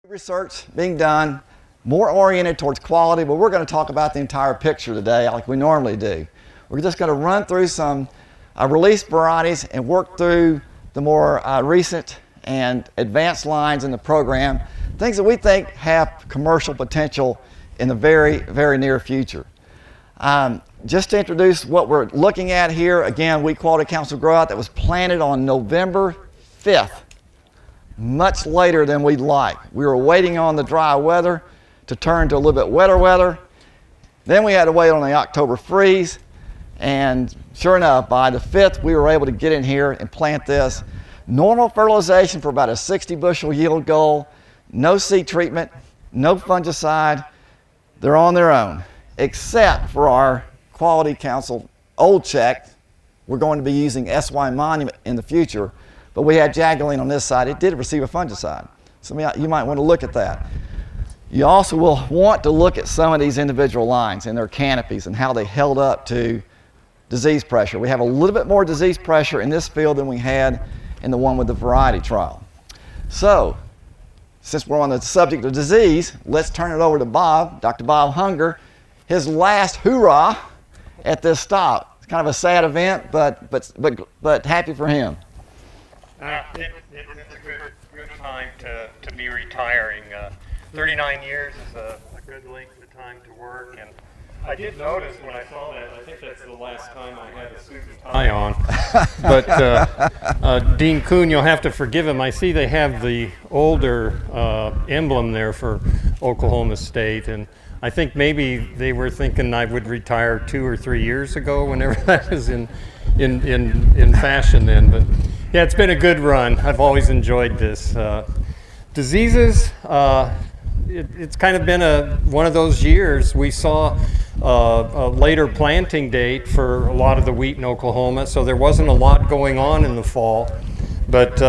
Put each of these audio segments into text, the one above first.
Research being done, more oriented towards quality, but we're going to talk about the entire picture today like we normally do. We're just going to run through some release varieties and work through the more recent and advanced lines in the program, things that we think have commercial potential in the very, very near future. Just to introduce what we're looking at here, again, Wheat Quality Council grow-out that was planted on November 5th. Much later than we'd like. We were waiting on the dry weather to turn to a little bit wetter weather. Then we had to wait on the October freeze, and sure enough, by the 5th, we were able to get in here and plant this. Normal fertilization for about a 60 bushel yield goal, no seed treatment, no fungicide. They're on their own, except for our Quality Council old check. We're going to be using SY Monument in the future. But we had Jaguline on this side. It did receive a fungicide. So you might want to look at that. You also will want to look at some of these individual lines and their canopies and how they held up to disease pressure. We have a little bit more disease pressure in this field than we had in the one with the variety trial. So, since we're on the subject of disease, let's turn it over to Bob, Dr. Bob Hunger, his last hoorah at this stop. It's kind of a sad event, but happy for him. It's a good time to be retiring. 39 years is a good length of time to work, and I did notice when I saw that, I think that's the last time I had a suit and tie on. But Dean Kuhn, you'll have to forgive him. I see they have the older emblem there for Oklahoma State, and I think maybe they were thinking I would retire 2 or 3 years ago, whenever that was in fashion then. But yeah, it's been a good run. I've always enjoyed this. Diseases, it's kind of been one of those years. We saw a later planting date for a lot of the wheat in Oklahoma, so there wasn't a lot going on in the fall. But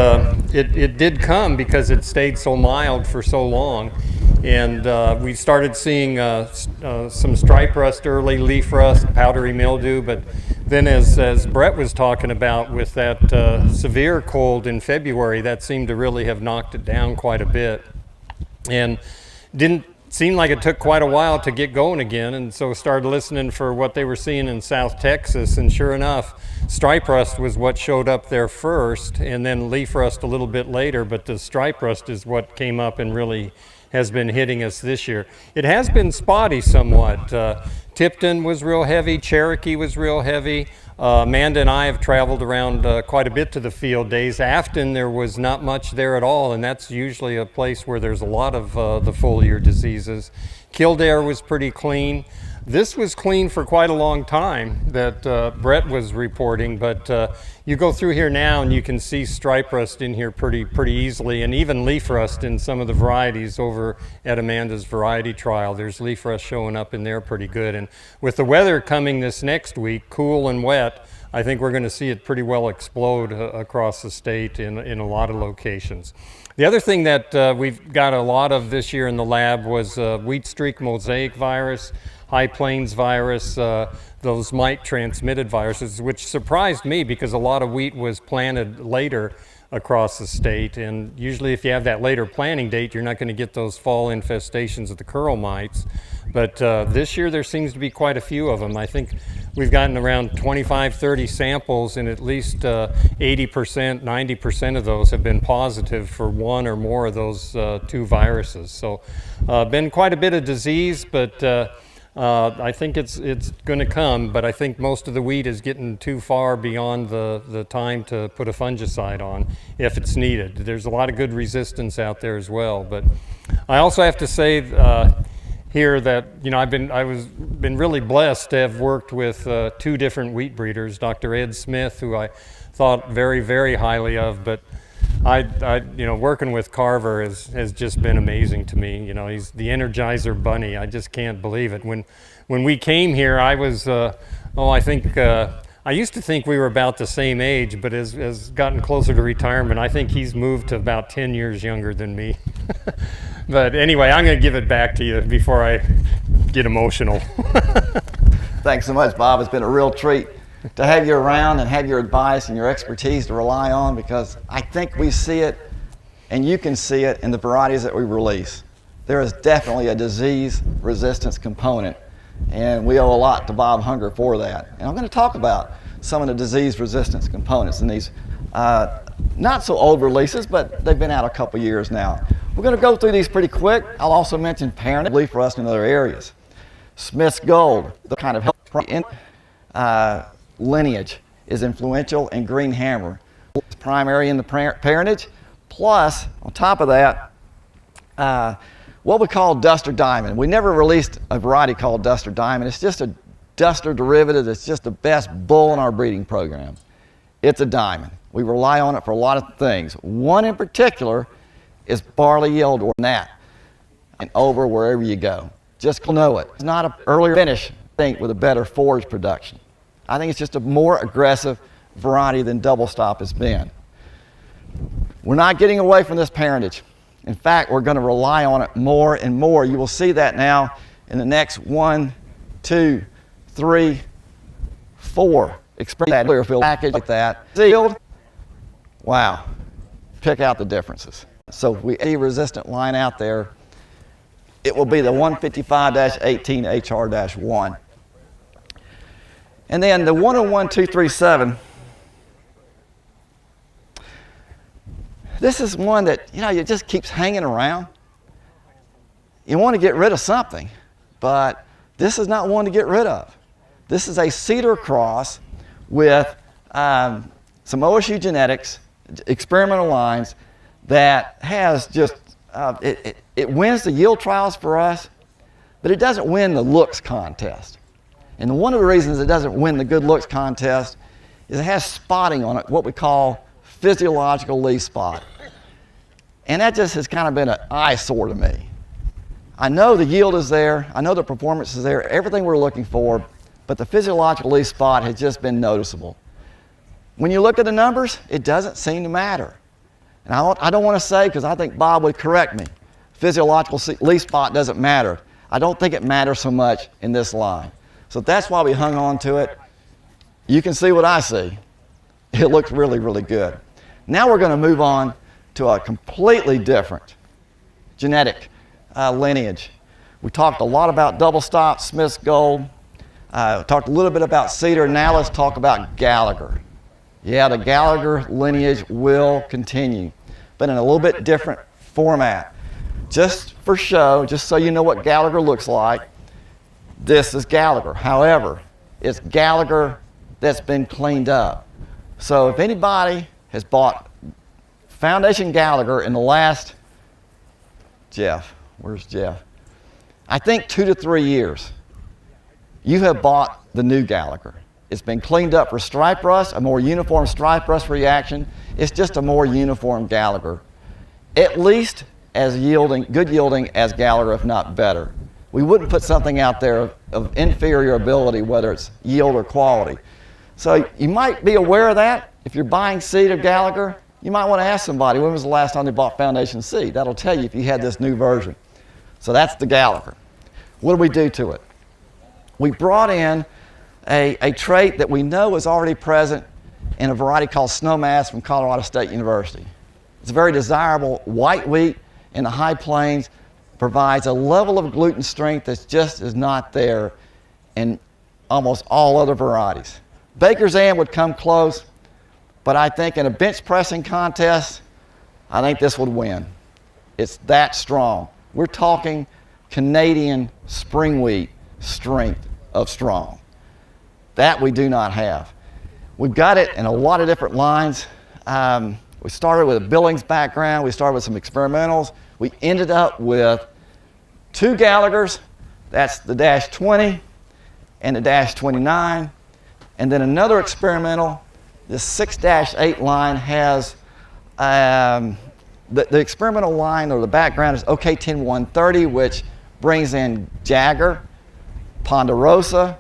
it did come because it stayed so mild for so long. And we started seeing some stripe rust early, leaf rust, powdery mildew, but then as Brett was talking about with that severe cold in February, that seemed to really have knocked it down quite a bit. And didn't seem like it took quite a while to get going again, and so started listening for what they were seeing in South Texas, and sure enough, stripe rust was what showed up there first, and then leaf rust a little bit later, but the stripe rust is what came up and really has been hitting us this year. It has been spotty somewhat. Tipton was real heavy, Cherokee was real heavy. Amanda and I have traveled around quite a bit to the field days. Afton, there was not much there at all, and that's usually a place where there's a lot of the foliar diseases. Kildare was pretty clean. This was clean for quite a long time that Brett was reporting, but you go through here now and you can see stripe rust in here pretty easily, and even leaf rust in some of the varieties over at Amanda's variety trial. There's leaf rust showing up in there pretty good. And with the weather coming this next week, cool and wet, I think we're going to see it pretty well explode across the state in a lot of locations. The other thing that we've got a lot of this year in the lab was wheat streak mosaic virus, High Plains virus, those mite-transmitted viruses, which surprised me because a lot of wheat was planted later across the state, and usually if you have that later planting date, you're not going to get those fall infestations of the curl mites. But this year there seems to be quite a few of them. I think we've gotten around 25, 30 samples, and at least 80%, 90% of those have been positive for one or more of those two viruses. So been quite a bit of disease, but I think it's going to come, but I think most of the wheat is getting too far beyond the time to put a fungicide on if it's needed. There's a lot of good resistance out there as well. But I also have to say here that I've been really blessed to have worked with two different wheat breeders, Dr. Ed Smith, who I thought very, very highly of, but working with Carver has just been amazing to me. He's the Energizer Bunny. I just can't believe it. When we came here, I was, I think, I used to think we were about the same age, but as gotten closer to retirement, I think he's moved to about 10 years younger than me. But anyway, I'm going to give it back to you before I get emotional. Thanks so much, Bob. It's been a real treat to have you around and have your advice and your expertise to rely on, because I think we see it and you can see it in the varieties that we release. There is definitely a disease resistance component, and we owe a lot to Bob Hunger for that. And I'm going to talk about some of the disease resistance components in these not so old releases, but they've been out a couple years now. We're going to go through these pretty quick. I'll also mention parenting for us in other areas. Smith's Gold, the kind of help in lineage is influential, and Green Hammer is primary in the parentage. Plus, on top of that, what we call Duster Diamond. We never released a variety called Duster Diamond. It's just a Duster derivative that's just the best bull in our breeding program. It's a diamond. We rely on it for a lot of things. One in particular is barley yield or that, and over wherever you go. Just know it. It's not an earlier finish thing with a better forage production. I think it's just a more aggressive variety than Double Stop has been. We're not getting away from this parentage. In fact, we're going to rely on it more and more. You will see that now in the next 1, 2, 3, 4 experiment clear field package like that. Sealed. Wow. Pick out the differences. So if we have a resistant line out there, it will be the 155-18 HR-1. And then the 101237, this is one that, it just keeps hanging around. You want to get rid of something, but this is not one to get rid of. This is a cedar cross with some OSU genetics, experimental lines, that has just, it wins the yield trials for us, but it doesn't win the looks contest. And one of the reasons it doesn't win the good looks contest is it has spotting on it, what we call physiological leaf spot. And that just has kind of been an eyesore to me. I know the yield is there, I know the performance is there, everything we're looking for, but the physiological leaf spot has just been noticeable. When you look at the numbers, it doesn't seem to matter. And I don't want to say, because I think Bob would correct me, physiological leaf spot doesn't matter. I don't think it matters so much in this line. So that's why we hung on to it. You can see what I see. It looks really, really good. Now we're going to move on to a completely different genetic lineage. We talked a lot about Double Stop, Smith's Gold. Talked a little bit about Cedar. Now let's talk about Gallagher. Yeah, the Gallagher lineage will continue, but in a little bit different format. Just for show, just so you know what Gallagher looks like, this is Gallagher. However, it's Gallagher that's been cleaned up. So if anybody has bought Foundation Gallagher in the last, Jeff, where's Jeff? I think 2 to 3 years, you have bought the new Gallagher. It's been cleaned up for stripe rust, a more uniform stripe rust reaction. It's just a more uniform Gallagher. At least as good yielding as Gallagher, if not better. We wouldn't put something out there of inferior ability, whether it's yield or quality. So you might be aware of that. If you're buying seed of Gallagher, you might want to ask somebody, when was the last time they bought Foundation seed? That'll tell you if you had this new version. So that's the Gallagher. What do we do to it? We brought in a trait that we know is already present in a variety called Snowmass from Colorado State University. It's a very desirable white wheat in the high plains, provides a level of gluten strength that just is not there in almost all other varieties. Baker's Am would come close, but I think in a bench pressing contest, I think this would win. It's that strong. We're talking Canadian spring wheat strength of strong. That we do not have. We've got it in a lot of different lines. We started with a Billings background. We started with some experimentals. We ended up with 2 Gallaghers. That's the -20 and the -29. And then another experimental. This 6-8 line has, the experimental line or the background is OK10-130, which brings in Jagger, Ponderosa,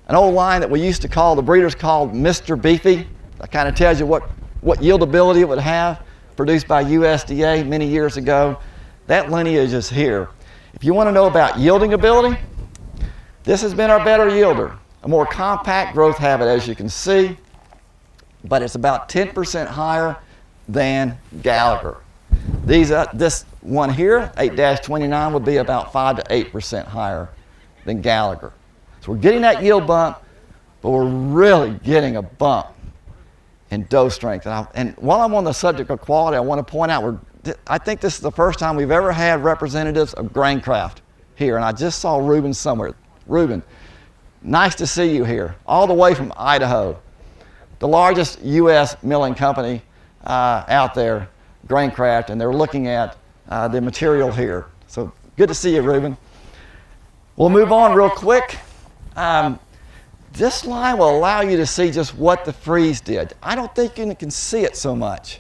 an old line that we used to call, the breeders called Mr. Beefy. That kind of tells you what yieldability it would have, produced by USDA many years ago. That lineage is here. If you want to know about yielding ability, this has been our better yielder. A more compact growth habit, as you can see, but it's about 10% higher than Gallagher. This one here, 8-29, would be about 5 to 8% higher than Gallagher. So we're getting that yield bump, but we're really getting a bump in dough strength. And while I'm on the subject of quality, I want to point out, I think this is the first time we've ever had representatives of grain craft here. And I just saw Reuben somewhere. Reuben, nice to see you here, all the way from Idaho, the largest U.S. milling company out there, grain craft, and they're looking at the material here. So good to see you, Reuben. We'll move on real quick. This line will allow you to see just what the freeze did. I don't think you can see it so much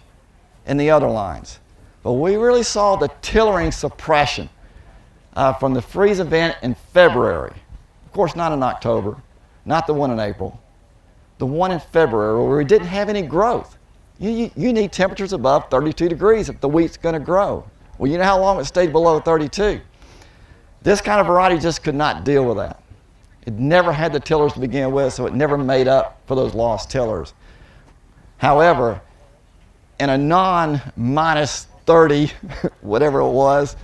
in the other lines, but we really saw the tillering suppression from the freeze event in February. Of course, not in October, not the one in April, the one in February where we didn't have any growth. You need temperatures above 32 degrees if the wheat's going to grow. Well, you know how long it stayed below 32? This kind of variety just could not deal with that. It never had the tillers to begin with, so it never made up for those lost tillers. However, in a non-minus 30, whatever it was,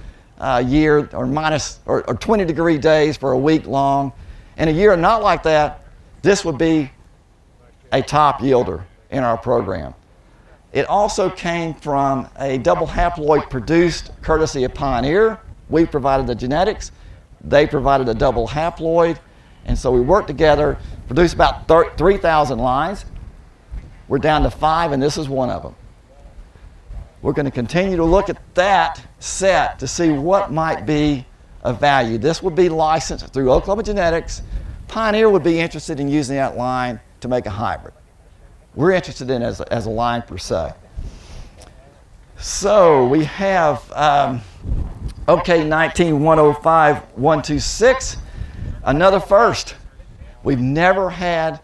year, or minus or 20 degree days for a week long, in a year not like that, this would be a top yielder in our program. It also came from a double haploid produced courtesy of Pioneer. We provided the genetics, they provided a double haploid, and so we worked together, produced about 3,000 lines. We're down to 5, and this is one of them. We're going to continue to look at that set to see what might be of value. This would be licensed through Oklahoma Genetics. Pioneer would be interested in using that line to make a hybrid. We're interested in it as a line per se. So we have OK 19-105-126, another first. We've never had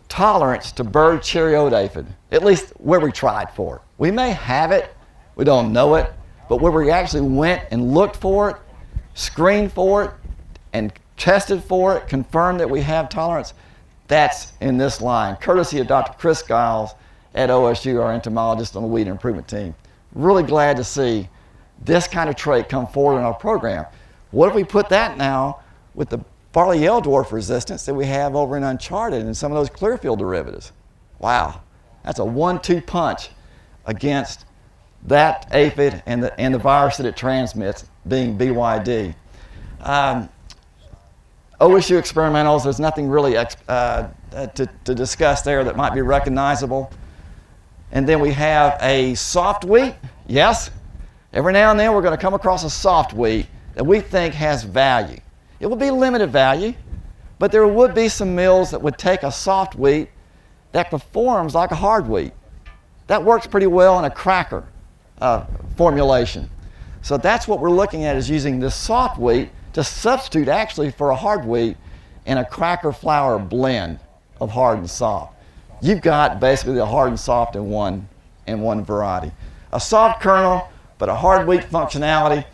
tolerance to bird cherry-oat aphid, at least where we tried for it. We may have it, we don't know it, but where we actually went and looked for it, screened for it, and tested for it, confirmed that we have tolerance, that's in this line, courtesy of Dr. Chris Giles at OSU, our entomologist on the weed improvement team. Really glad to see this kind of trait come forward in our program. What if we put that now with the barley yellow dwarf resistance that we have over in Uncharted and some of those Clearfield derivatives? Wow, that's a 1-2 punch against that aphid and the virus that it transmits, being BYD. OSU experimentals, there's nothing really to discuss there that might be recognizable. And then we have a soft wheat. Yes, every now and then we're going to come across a soft wheat that we think has value. It will be limited value, but there would be some mills that would take a soft wheat that performs like a hard wheat. That works pretty well in a cracker formulation. So that's what we're looking at, is using this soft wheat to substitute actually for a hard wheat in a cracker flour blend of hard and soft. You've got basically the hard and soft in one variety. A soft kernel, but a hard wheat functionality.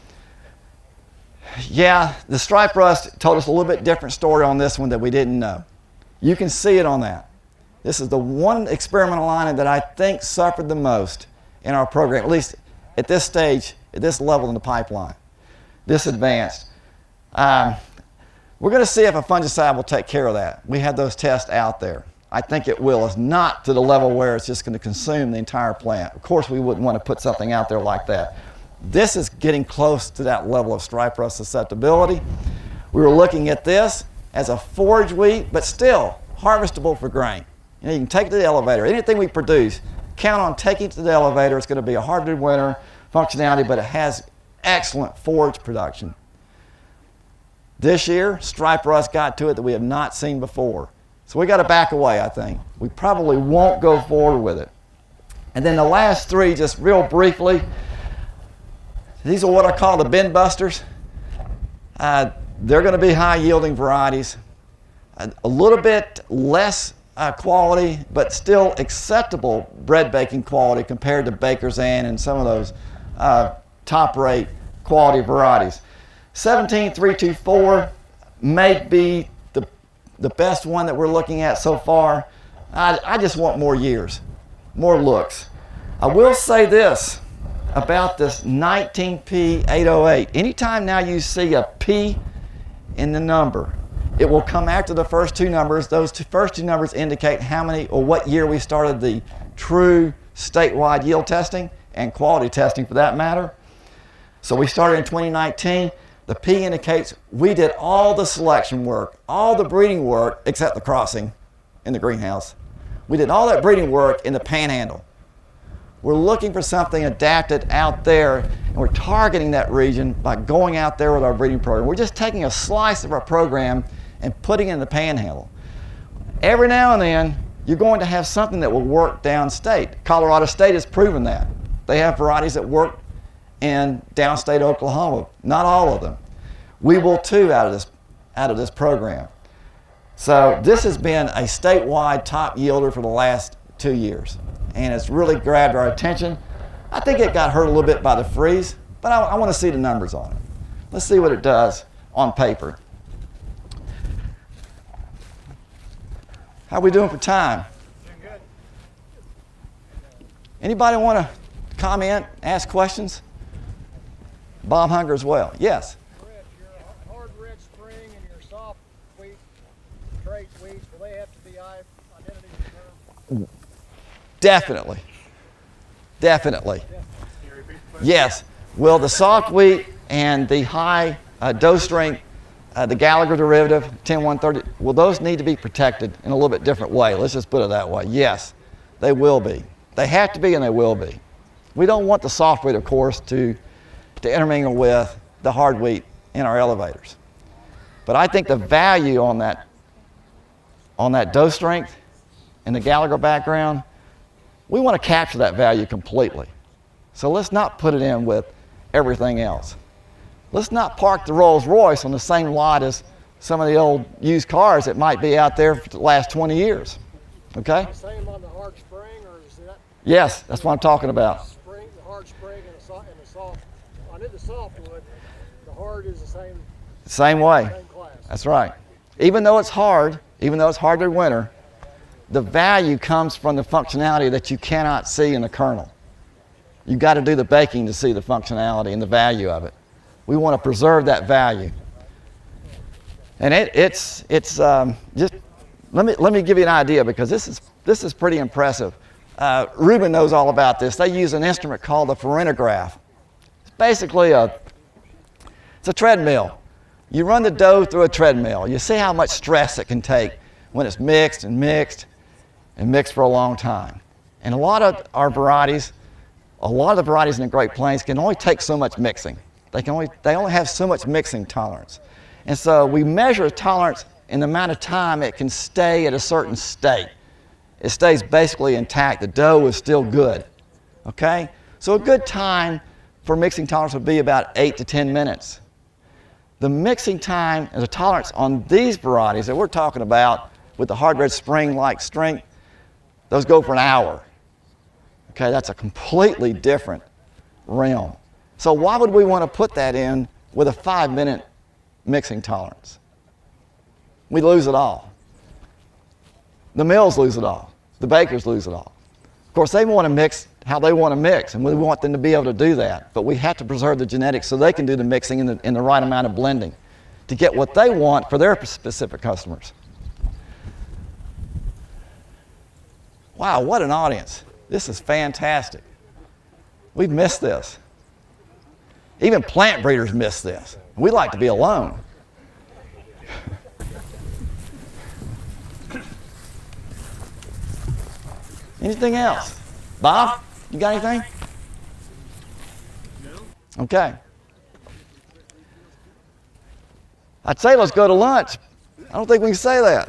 Yeah, the stripe rust told us a little bit different story on this one that we didn't know. You can see it on that. This is the one experimental line that I think suffered the most in our program, at least at this stage, at this level in the pipeline, this advanced. We're going to see if a fungicide will take care of that. We had those tests out there. I think it will. It's not to the level where it's just going to consume the entire plant. Of course, we wouldn't want to put something out there like that. This is getting close to that level of stripe rust susceptibility. We were looking at this as a forage wheat, but still harvestable for grain. You know, you can take it to the elevator. Anything we produce, count on taking it to the elevator. It's going to be a harvested winter functionality, but it has excellent forage production. This year, stripe rust got to it that we have not seen before. So we got to back away, I think. We probably won't go forward with it. And then the last three, just real briefly, these are what I call the bin busters. They're going to be high yielding varieties. A little bit less quality, but still acceptable bread baking quality compared to Baker's Ann and some of those top rate quality varieties. 17324 may be the best one that we're looking at so far. I just want more years, more looks. I will say this, about this 19P808. Anytime now you see a P in the number, it will come after the first two numbers. Those first two numbers indicate how many or what year we started the true statewide yield testing and quality testing for that matter. So we started in 2019. The P indicates we did all the selection work, all the breeding work, except the crossing in the greenhouse. We did all that breeding work in the panhandle. We're looking for something adapted out there, and we're targeting that region by going out there with our breeding program. We're just taking a slice of our program and putting it in the panhandle. Every now and then, you're going to have something that will work downstate. Colorado State has proven that. They have varieties that work in downstate Oklahoma. Not all of them. We will too out of this program. So this has been a statewide top yielder for the last 2 years, and it's really grabbed our attention. I think it got hurt a little bit by the freeze, but I want to see the numbers on it. Let's see what it does on paper. How are we doing for time? Doing good. Anybody want to comment, ask questions? Bob Hunger as well. Yes. Rich, your hard red spring and your soft wheat, trait weeds, will they have to be identity confirmed? Definitely. Definitely. Yes. Will the soft wheat and the high dose strength, the Gallagher derivative, 10130, will those need to be protected in a little bit different way? Let's just put it that way. Yes, they will be. They have to be and they will be. We don't want the soft wheat, of course, to intermingle with the hard wheat in our elevators. But I think the value on that dose strength and the Gallagher background, we want to capture that value completely. So let's not put it in with everything else. Let's not park the Rolls Royce on the same lot as some of the old used cars that might be out there for the last 20 years. Okay? The same on the hard spring, or is that? Yes, that's what I'm talking about. Spring, the hard spring and the soft. I knew the softwood, the hard is the same. Same way. Same class. That's right. Even though it's hard in winter, the value comes from the functionality that you cannot see in the kernel. You've got to do the baking to see the functionality and the value of it. We want to preserve that value. And it's just, let me give you an idea, because this is pretty impressive. Ruben knows all about this. They use an instrument called the farintograph. It's basically it's a treadmill. You run the dough through a treadmill. You see how much stress it can take when it's mixed and mixed and mixed for a long time. And a lot of the varieties in the Great Plains can only take so much mixing. They only have so much mixing tolerance. And so we measure tolerance in the amount of time it can stay at a certain state. It stays basically intact. The dough is still good. Okay? So a good time for mixing tolerance would be about 8 to 10 minutes. The mixing time and the tolerance on these varieties that we're talking about with the hard red spring-like strength, those go for an hour. Okay, that's a completely different realm. So why would we want to put that in with a 5-minute mixing tolerance? We lose it all. The mills lose it all. The bakers lose it all. Of course, they want to mix how they want to mix, and we want them to be able to do that. But we have to preserve the genetics so they can do the mixing in the right amount of blending to get what they want for their specific customers. Wow, what an audience. This is fantastic. We've missed this. Even plant breeders miss this. We like to be alone. Anything else? Bob, you got anything? No. Okay. I'd say let's go to lunch. I don't think we can say that.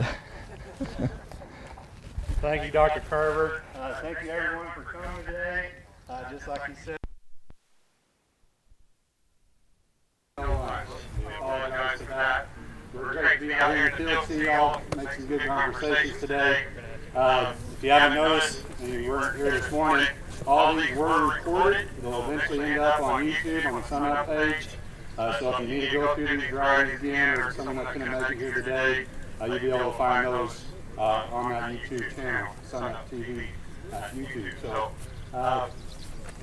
Thank you, Dr. Carver. Thank you, everyone, for coming today. Just like you said, we apologize for that. We're great to be out here in the field, see y'all, make some good conversations today. If you haven't noticed, and you weren't here this morning, all these were recorded. They'll eventually end up on YouTube on the Sun Up page. So if you need to go through these varieties again, or someone that couldn't make it here today, you'll be able to find those on that YouTube channel, Sun Up TV YouTube. So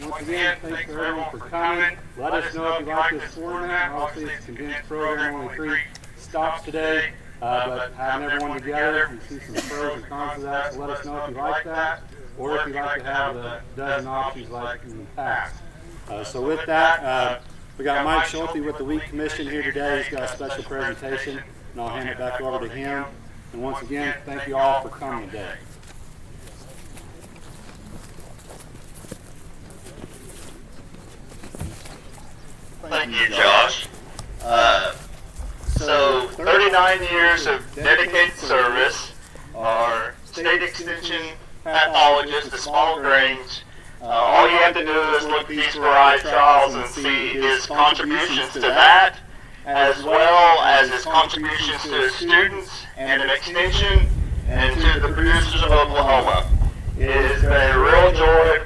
Once again, thanks for everyone for coming. Let us know if you like this format. Obviously, it's a condensed program, only 3 stops today. But having everyone together, you see some pros and cons of that. So let us know if you like that, or if you'd like to have the dozen options like in the past. So with that, we got Mike Schulte with the Wheat Commission here today. He's got a special presentation, and I'll hand it back over to him. And once again, thank you all for coming today. Thank you, Josh. So 39 years of dedicated service. Our state extension pathologist, the small grains. All you have to do is look at these variety trials and see his contributions to that, as well as his contributions to his students and an extension and to the producers of Oklahoma. It has been a real joy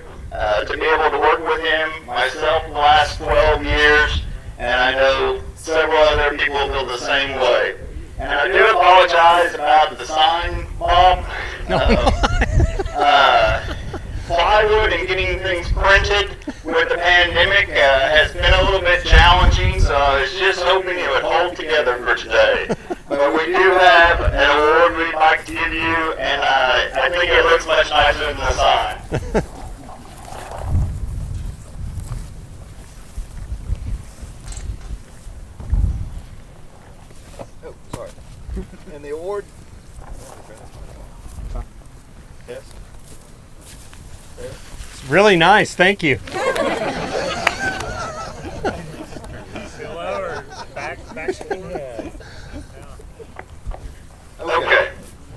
to be able to work with him myself the last 12 years, and I know several other people feel the same way. And I do apologize about the sign, Bob. Plywood and getting things printed with the pandemic has been a little bit challenging, so I was just hoping it would hold together for today. But we do have an award we'd like to give you, and I think it looks much nicer than the sign. Oh, sorry. And the award? Yes. Really nice, thank you. Okay.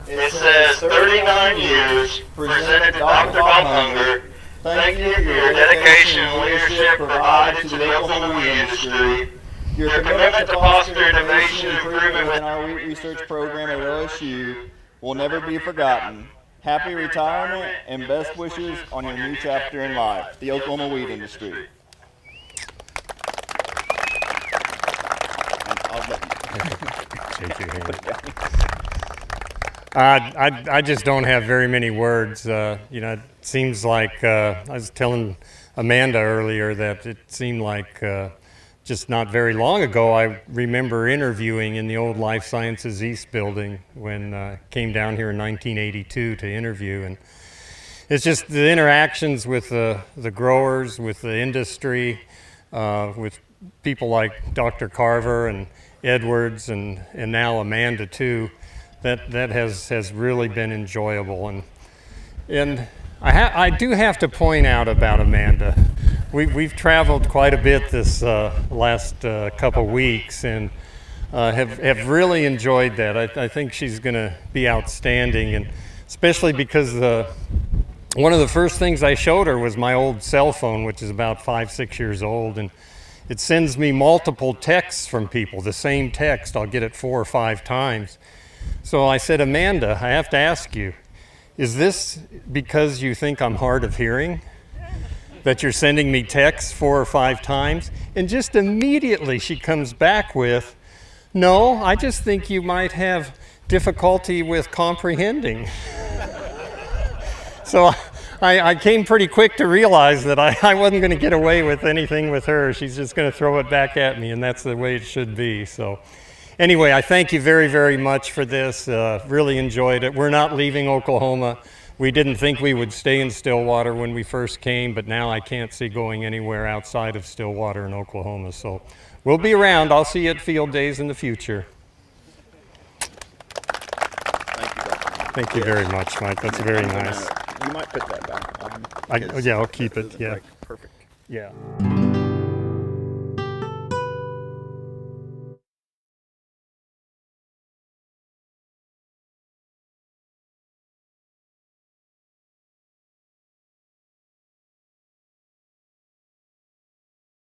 It says 39 years, presented to Dr. Bob Hunger. Thank you for your dedication and leadership provided to the Oklahoma wheat industry. Your commitment to foster innovation and improvement within our wheat research program at OSU will never be forgotten. Happy retirement and best wishes on your new chapter in life, the Oklahoma wheat industry. Shake your hand. I just don't have very many words. It seems like I was telling Amanda earlier that it seemed like just not very long ago I remember interviewing in the old Life Sciences East building when I came down here in 1982 to interview. And it's just the interactions with the growers, with the industry, with people like Dr. Carver and Edwards and now Amanda too, that has really been enjoyable. And I do have to point out about Amanda. We've traveled quite a bit this last couple weeks and have really enjoyed that. I think she's going to be outstanding, and especially because one of the first things I showed her was my old cell phone, which is about 5-6 years old, and it sends me multiple texts from people, the same text. I'll get it 4 or 5 times. So I said, Amanda, I have to ask you, is this because you think I'm hard of hearing, that you're sending me texts 4 or 5 times? And just immediately she comes back with, no, I just think you might have difficulty with comprehending. So I came pretty quick to realize that I wasn't going to get away with anything with her. She's just going to throw it back at me, and that's the way it should be. So anyway, I thank you very, very much for this. Really enjoyed it. We're not leaving Oklahoma. We didn't think we would stay in Stillwater when we first came, but now I can't see going anywhere outside of Stillwater in Oklahoma. So we'll be around. I'll see you at field days in the future. Thank you, Dr. Thank you very much, Mike. That's very nice. You might put that back on. Yeah, I'll keep it. Yeah. Perfect. Yeah.